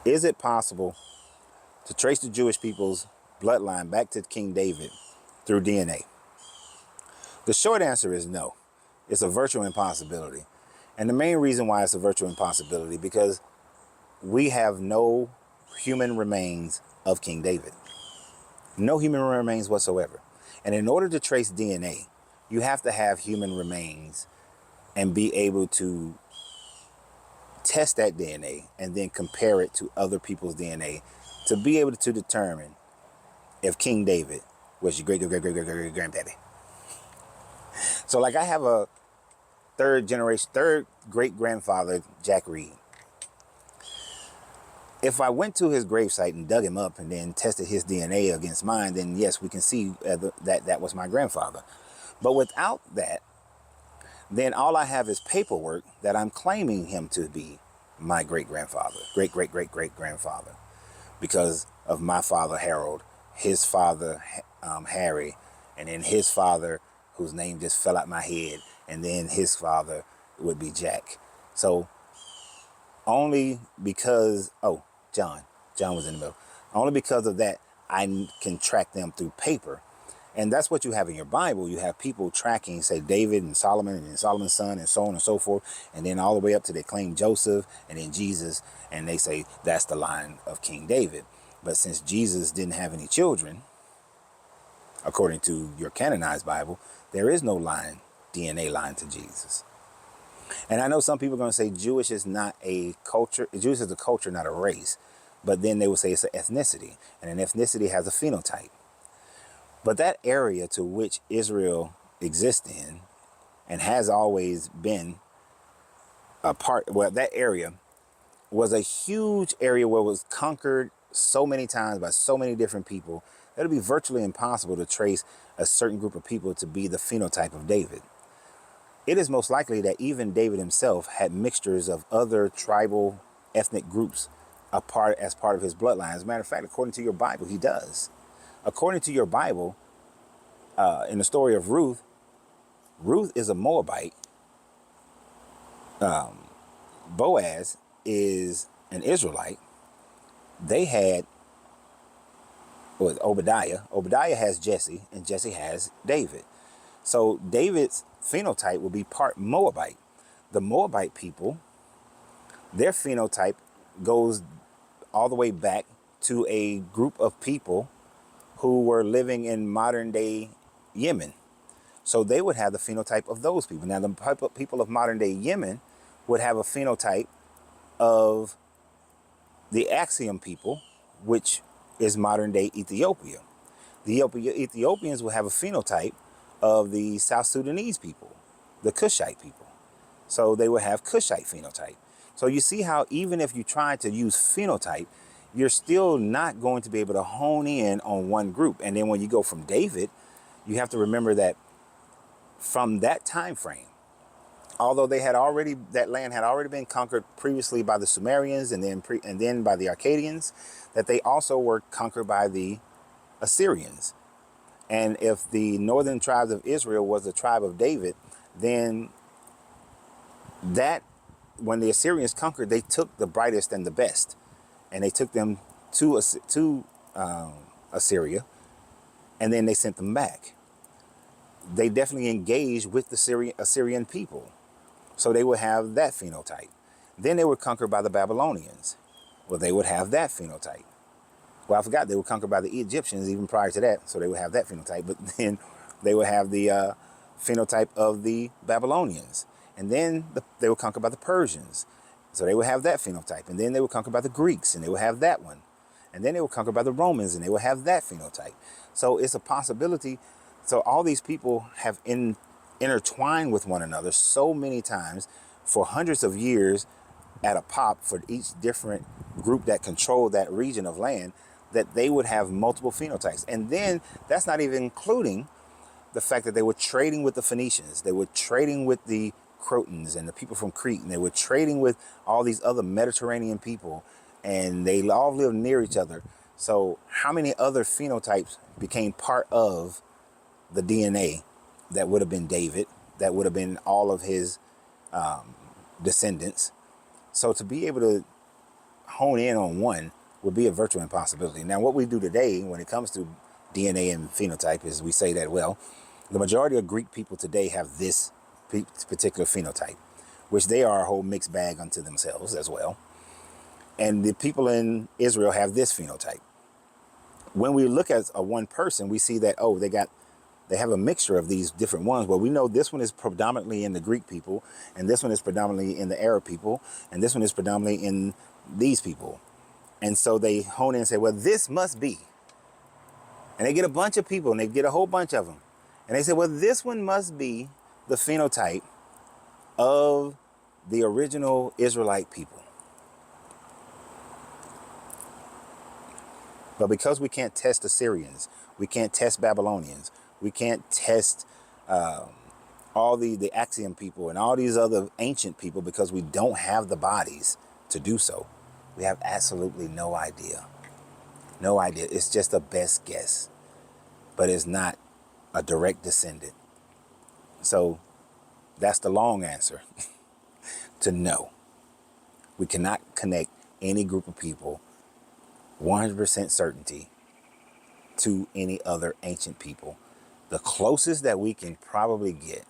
Is it possible to trace the Jewish people's bloodline back to King David through DNA? The short answer is no. It's a virtual impossibility. And the main reason why it's a virtual impossibility, because we have no human remains of King David. No human remains whatsoever. And in order to trace DNA, you have to have human remains and be able to test that DNA and then compare it to other people's DNA to be able to determine if King David was your great grandpappy. So like I have a third great grandfather, Jack Reed. If I went to his gravesite and dug him up and then tested his DNA against mine, then yes, we can see that was my grandfather. But without that, then all I have is paperwork that I'm claiming him to be my great-grandfather, great-great-great-great-grandfather, because of my father, Harold, his father, Harry, and then his father, whose name just fell out my head, and then his father would be Jack. So only because, John was in the middle. Only because of that, I can track them through paper. And that's what you have in your Bible. You have people tracking, say, David and Solomon and Solomon's son and so on and so forth. And then all the way up to they claim Joseph and then Jesus. And they say that's the line of King David. But since Jesus didn't have any children, according to your canonized Bible, there is no DNA line to Jesus. And I know some people are going to say Jewish is not a culture. Jewish is a culture, not a race. But then they will say it's an ethnicity. And an ethnicity has a phenotype. But that area to which Israel exists in and has always been a part, well, that area was a huge area where it was conquered so many times by so many different people that it would be virtually impossible to trace a certain group of people to be the phenotype of David. It is most likely that even David himself had mixtures of other tribal ethnic groups as part of his bloodline. As a matter of fact, according to your Bible, he does. According to your Bible, in the story of Ruth, Ruth is a Moabite. Boaz is an Israelite. They had Obadiah. Obadiah has Jesse, and Jesse has David. So David's phenotype will be part Moabite. The Moabite people, their phenotype goes all the way back to a group of people who were living in modern day Yemen. So they would have the phenotype of those people. Now, the people of modern day Yemen would have a phenotype of the Axiom people, which is modern day Ethiopia. The Ethiopians will have a phenotype of the South Sudanese people, the Cushite people. So they would have Cushite phenotype. So you see how even if you try to use phenotype, you're still not going to be able to hone in on one group. And then when you go from David, you have to remember that from that time frame, although that land had already been conquered previously by the Sumerians and then by the Akkadians, that they also were conquered by the Assyrians. And if the northern tribes of Israel was the tribe of David, then when the Assyrians conquered, they took the brightest and the best, and they took them to Assyria, and then they sent them back. They definitely engaged with the Assyrian people. So they would have that phenotype. Then they were conquered by the Babylonians. Well, they would have that phenotype. Well, I forgot they were conquered by the Egyptians even prior to that. So they would have that phenotype. But then they would have the phenotype of the Babylonians. And then they were conquered by the Persians. So they would have that phenotype. And then they were conquered by the Greeks, and they would have that one. And then they were conquered by the Romans, and they would have that phenotype. So it's a possibility. So all these people have intertwined with one another so many times for hundreds of years at a pop for each different group that controlled that region of land, that they would have multiple phenotypes. And then that's not even including the fact that they were trading with the Phoenicians. They were trading with the Crotons and the people from Crete, and they were trading with all these other Mediterranean people, and they all lived near each other. So how many other phenotypes became part of the DNA that would have been David, that would have been all of his descendants? So to be able to hone in on one would be a virtual impossibility. Now, what we do today when it comes to DNA and phenotype is we say that, well, the majority of Greek people today have this particular phenotype, which they are a whole mixed bag unto themselves as well. And the people in Israel have this phenotype. When we look at a one person, we see that, oh, they have a mixture of these different ones. Well, we know this one is predominantly in the Greek people, and this one is predominantly in the Arab people, and this one is predominantly in these people. And so they hone in and say, well, this must be. And they get a bunch of people, and they get a whole bunch of them. And they say, well, this one must be the phenotype of the original Israelite people. But because we can't test Assyrians, we can't test Babylonians, we can't test all the Axiom people and all these other ancient people, because we don't have the bodies to do so, we have absolutely no idea. No idea. It's just a best guess, but it's not a direct descendant. So that's the long answer to no. We cannot connect any group of people 100% certainty to any other ancient people. The closest that we can probably get,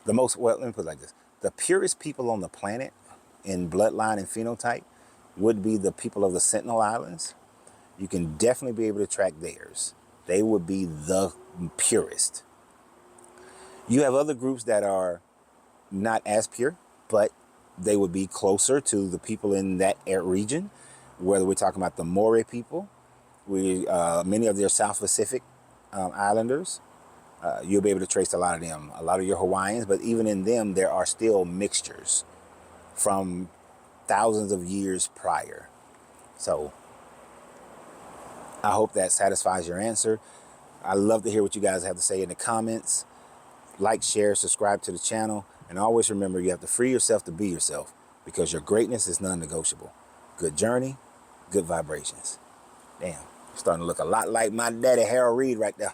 well, let me put it like this. The purest people on the planet in bloodline and phenotype would be the people of the Sentinel Islands. You can definitely be able to track theirs. They would be the purest. You have other groups that are not as pure, but they would be closer to the people in that region, whether we're talking about the Moray people, many of their South Pacific islanders, you'll be able to trace a lot of them, a lot of your Hawaiians, but even in them, there are still mixtures from thousands of years prior. So I hope that satisfies your answer. I love to hear what you guys have to say in the comments. Like, share, subscribe to the channel, and always remember you have to free yourself to be yourself, because your greatness is non-negotiable. Good journey, good vibrations. Damn, starting to look a lot like my daddy Harold Reed right there.